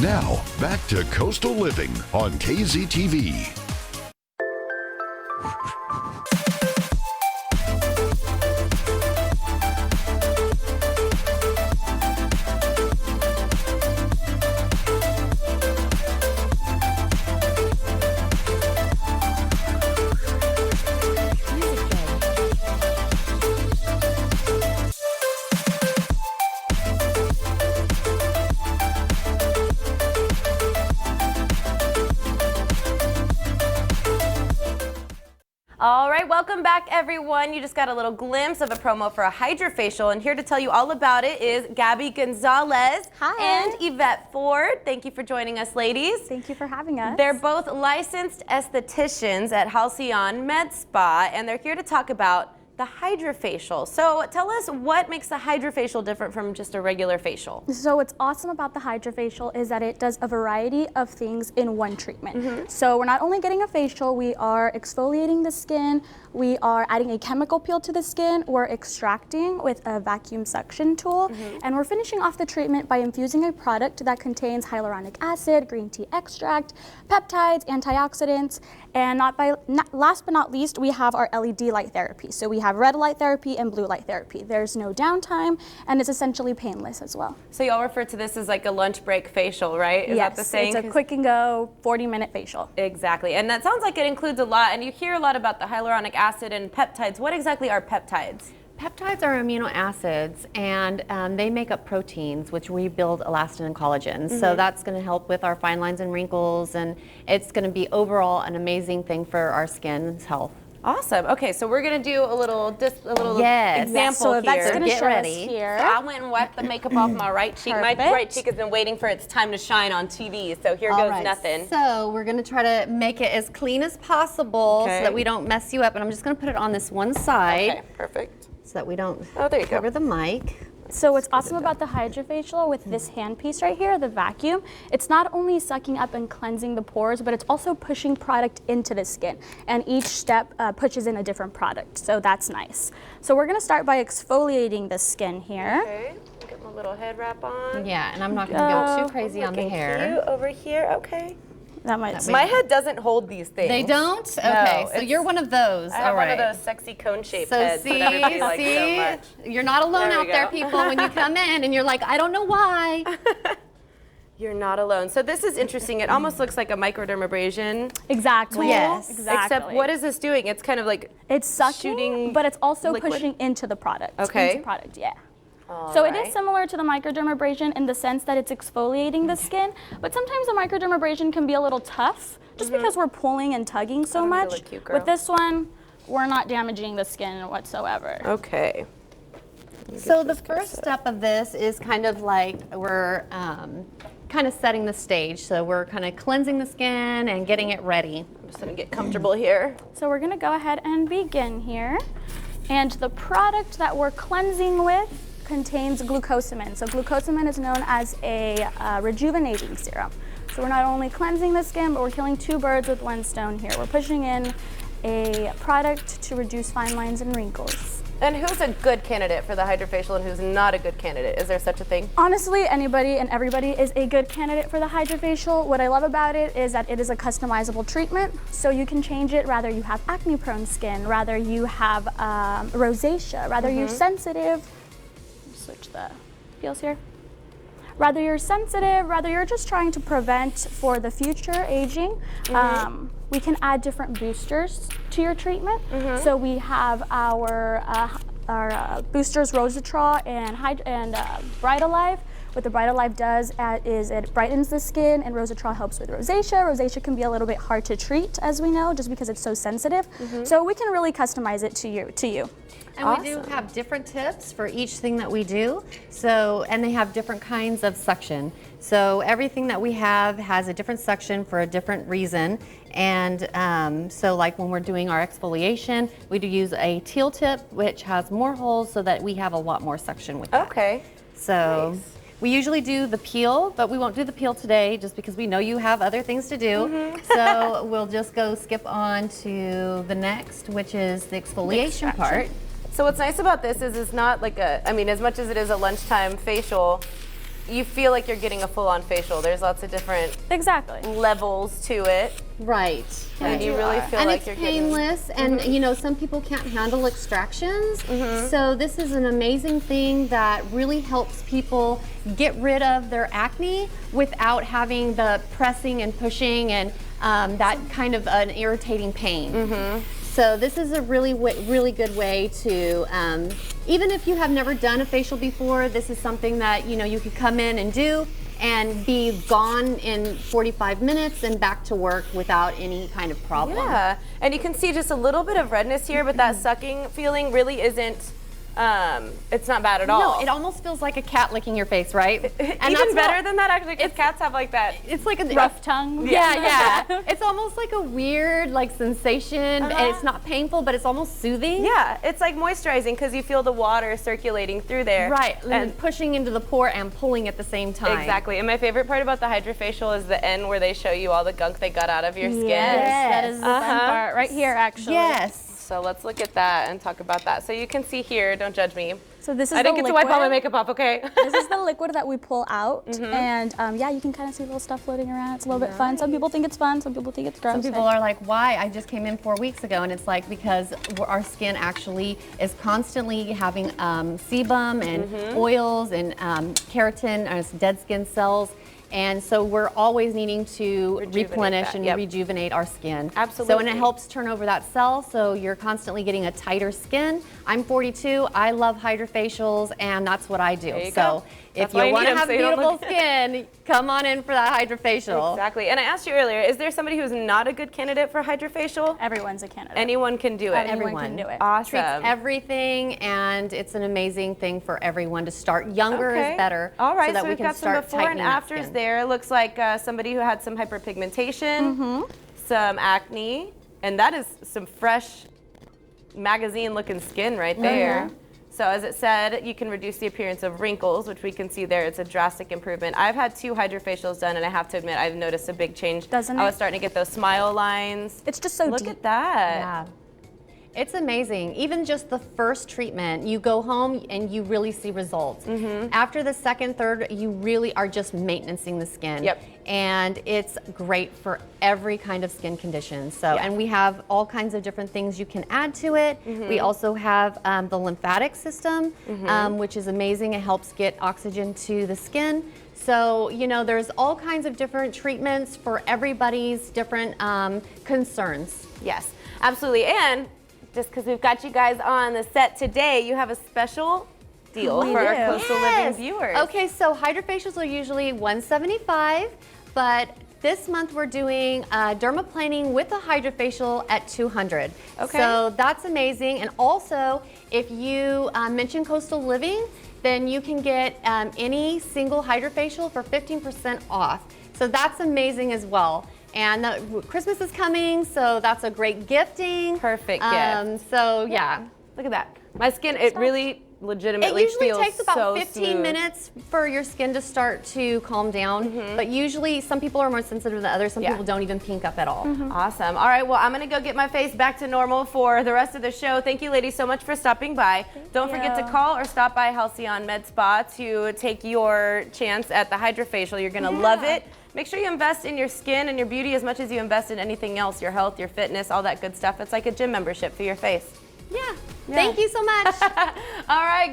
Now, back to Coastal Living on KZTV. All right, welcome back everyone. You just got a little glimpse of a promo for a HydraFacial, and here to tell you all about it is Gabby Gonzalez and Yvette Ford. Thank you for joining us, ladies. Thank you for having us. They're both licensed estheticians at Halcyon Med Spa, and they're here to talk about the HydraFacial. So tell us, what makes the HydraFacial different from just a regular facial? So what's awesome about the HydraFacial is that it does a variety of things in one treatment. So we're not only getting a facial, we are exfoliating the skin, we are adding a chemical peel to the skin, we're extracting with a vacuum suction tool, and we're finishing off the treatment by infusing a product that contains hyaluronic acid, green tea extract, peptides, antioxidants, and last but not least, we have our LED light therapy. So we have red light therapy and blue light therapy. There's no downtime, and it's essentially painless as well. So y'all refer to this as like a lunch break facial, right? Is that the saying? It's a quick and go 40-minute facial. Exactly, and that sounds like it includes a lot, and you hear a lot about the hyaluronic acid and peptides. What exactly are peptides? Peptides are amino acids, and they make up proteins, which rebuild elastin and collagen. So that's going to help with our fine lines and wrinkles, and it's going to be overall an amazing thing for our skin's health. Awesome. Okay, so we're gonna do a little example so here. That's gonna Get show ready. us here. So I went and wiped the makeup off my right cheek. My right cheek has been waiting for its time to shine on TV, so here goes nothing. So we're going to try to make it as clean as possible so that we don't mess you up. And I'm just going to put it on this one side. Okay, perfect. So that we don't there you cover the mic. So what's awesome about the HydraFacial with this handpiece right here, the vacuum, it's not only sucking up and cleansing the pores, but it's also pushing product into the skin. And each step pushes in a different product, so that's nice. So we're gonna start by exfoliating the skin here. Okay, get my little head wrap on. Yeah, and I'm not going to go too crazy on the hair. Cute over here, okay. That might My head doesn't hold these things. They don't? Okay, so you're one of those. I have one of those sexy cone-shaped So heads that everybody likes so much. You're not alone There we out there, go. people, when you come in and you're like, I don't know why. You're not alone. So this is interesting. It almost looks like a microdermabrasion. Exactly. Yes. Exactly. Except what is this doing? It's kind of like it's sucking, shooting but it's also liquid? pushing into the product. Okay. Into product, yeah. So it is similar to the microdermabrasion in the sense that it's exfoliating the skin, but sometimes the microdermabrasion can be a little tough just because we're pulling and tugging so much. look cute, girl. With this one, we're not damaging the skin whatsoever. Okay. So the first step of this is kind of like we're kind of setting the stage. So we're kind of cleansing the skin and getting it ready. I'm just gonna get comfortable here. So we're gonna go ahead and begin here. And the product that we're cleansing with contains glucosamine. So glucosamine is known as a rejuvenating serum. So we're not only cleansing the skin, but we're killing two birds with one stone here. We're pushing in a product to reduce fine lines and wrinkles. And who's a good candidate for the HydraFacial and who's not a good candidate? Is there such a thing? Honestly, anybody and everybody is a good candidate for the HydraFacial. What I love about it is that it is a customizable treatment, so you can change it rather you have acne-prone skin, rather you have rosacea, rather you're sensitive. Switch the peels here. Rather you're sensitive, rather you're just trying to prevent for the future aging. We can add different boosters to your treatment. So we have our boosters Rosatrol and Britalive. What the Britalive does is it brightens the skin, and Rosatrol helps with rosacea. Rosacea can be a little bit hard to treat, as we know, just because it's so sensitive. So we can really customize it to you. And we do have different tips for each thing that we do. So, and they have different kinds of suction. So everything that we have has a different suction for a different reason. And so like when we're doing our exfoliation, we do use a teal tip, which has more holes so that we have a lot more suction with that. Okay. So we usually do the peel, but we won't do the peel today just because we know you have other things to do. So we'll just go skip on to the next, which is the exfoliation part. So what's nice about this is it's not like a, I mean, as much as it is a lunchtime facial, you feel like you're getting a full-on facial. There's lots of different Exactly. levels to it. Right. And you really feel and like it's you're painless, and you know, some people can't handle extractions. So this is an amazing thing that really helps people get rid of their acne without having the pressing and pushing and that kind of an irritating pain. So this is a really good way to, even if you have never done a facial before, this is something that you could come in and do and be gone in 45 minutes and back to work without any kind of problem. Yeah, and you can see just a little bit of redness here, but that sucking feeling really isn't, it's not bad at all. No, it almost feels like a cat licking your face, right? And Even better than that, actually, because cats have like that. It's like a Rough tongue. Yeah. It's almost like a weird sensation, and it's not painful, but it's almost soothing. Yeah, it's like moisturizing because you feel the water circulating through there. Right, and pushing into the pore and pulling at the same time. Exactly. And my favorite part about the HydraFacial is the end where they show you all the gunk they got out of your skin. Yes, that is the fun part right here, actually. Yes. So let's look at that and talk about that. So you can see here, don't judge me. So this is I didn't the get to wipe all my liquid. makeup off, okay? This is the liquid that we pull out, and yeah, you can kind of see little stuff floating around. It's a little bit fun. Some people think it's fun. Some people think it's gross. Some people are like, why? I just came in 4 weeks ago, and it's like because our skin actually is constantly having sebum and oils and keratin, dead skin cells. And so we're always needing to replenish that, and rejuvenate our skin. Absolutely. So, and it helps turn over that cell, so you're constantly getting a tighter skin. I'm 42, I love HydraFacials, and that's what I do. There you So go. if That's why you you want need to 'em, have so you don't beautiful look- skin, come on in for that HydraFacial. Exactly. And I asked you earlier, is there somebody who's not a good candidate for HydraFacial? Everyone's a candidate. Anyone can do it. Anyone can do it. Awesome. Treats everything, and it's an amazing thing for everyone to start. Younger is better. All right, so that so we we've can got some start before and tightening that afters skin. there. It looks like somebody who had some hyperpigmentation, some acne, and that is some fresh magazine-looking skin right there. So as it said, you can reduce the appearance of wrinkles, which we can see there. It's a drastic improvement. I've had 2 HydraFacials done, and I have to admit, I've noticed a big change. Doesn't I it? was starting to get those smile lines. It's just so Look deep. at that. Yeah. It's amazing. Even just the first treatment, you go home and you really see results. After the second, third, you really are just maintaining the skin. Yep. And it's great for every kind of skin condition. So, Yeah. and we have all kinds of different things you can add to it. We also have the lymphatic system, which is amazing. It helps get oxygen to the skin. So, there's all kinds of different treatments for everybody's different concerns. Yes, absolutely. And just because we've got you guys on the set today, you have a special deal We for our do. Coastal Living viewers. Okay, so HydraFacials are usually $175, but this month we're doing dermaplaning with a HydraFacial at $200. Okay. So that's amazing. And also, if you mention Coastal Living, then you can get any single HydraFacial for 15% off. So that's amazing as well. And Christmas is coming, so that's a great gifting. Perfect gift. So yeah. Look at that. My skin, it really It legitimately usually feels takes about so 15 smooth. minutes for your skin to start to calm down, but usually some people are more sensitive than others. Some Yeah. people don't even pink up at all. Awesome. All right, well, I'm going to go get my face back to normal for the rest of the show. Thank you, ladies, so much for stopping by. Don't forget to you. call or stop by Halcyon Med Spa to take your chance at the HydraFacial. You're going to love it. Make sure you invest in your skin and your beauty as much as you invest in anything else, your health, your fitness, all that good stuff. It's like a gym membership for your face. Yeah. Thank you so much. All right.